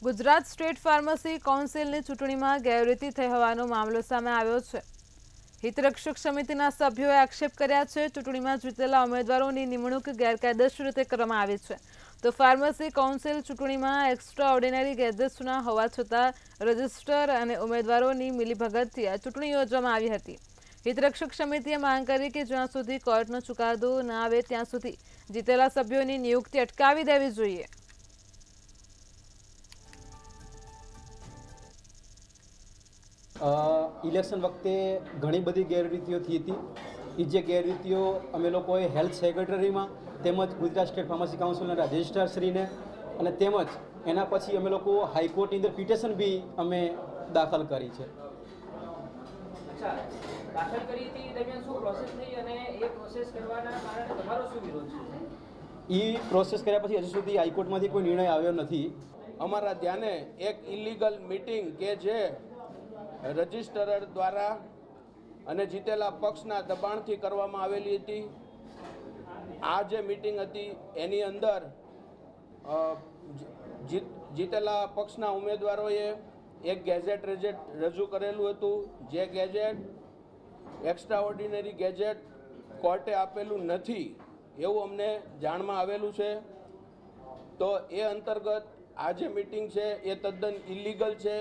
Gujarat state pharmacy કાઉન્સિલની ચૂંટણીમાં ગેરરીતિ થઈ હોવાનો મામલો સામે આવ્યો છે। હિતરક્ષક સમિતિના સભ્યોએ આક્ષેપ કર્યા છે। ચૂંટણીમાં જીતેલા ઉમેદવારોની નિમણૂક ગેરકાયદેસર રીતે કરવામાં આવી છે। તો ફાર્મસી કાઉન્સિલ ચૂંટણીમાં એક્સ્ટ્રા ઓર્ડિનરી ગેજેટ્સના હોવા છતાં રજિસ્ટર અને ઉમેદવારોની મિલીભગતથી આ ચૂંટણી યોજવામાં આવી હતી। હિતરક્ષક સમિતિએ માંગ કરી કે જ્યાં સુધી કોર્ટનો ચુકાદો ન આવે ત્યાં સુધી જીતેલા સભ્યોની નિયુક્તિ અટકાવી દેવી જોઈએ। ઇલેક્શન વખતે ઘણી બધી ગેરરીતિઓ થઈ હતી। એ જે ગેરરીતિઓ અમે લોકોએ હેલ્થ સેક્રેટરીમાં તેમજ ગુજરાત સ્ટેટ ફાર્મસી કાઉન્સિલના રજિસ્ટ્રારશ્રીને અને તેમજ એના પછી અમે લોકો હાઈકોર્ટની અંદર પિટિશન બી અમે દાખલ કરી છે। દાખલ કરી હતી દરમિયાન શું પ્રોસેસ થઈ અને એ પ્રોસેસ કરવાના કારણે તમારો શું વિરોધ છે? એ પ્રોસેસ કર્યા પછી હજુ સુધી હાઈકોર્ટમાંથી કોઈ નિર્ણય આવ્યો નથી। અમારા ધ્યાને એક ઇલીગલ મીટિંગ કે જે રજિસ્ટ્રર દ્વારા અને જીતેલા પક્ષના દબાણથી કરવામાં આવેલી હતી। આ જે મીટિંગ હતી એની અંદર જીતેલા પક્ષના ઉમેદવારોએ એક ગેજેટ રજૂ કરેલું હતું। જે ગેજેટ એક્સ્ટ્રા ઓર્ડિનરી ગેજેટ કોર્ટે આપેલું નથી એવું અમને જાણમાં આવેલું છે। તો એ અંતર્ગત આ જે મીટિંગ છે એ તદ્દન ઇલીગલ છે।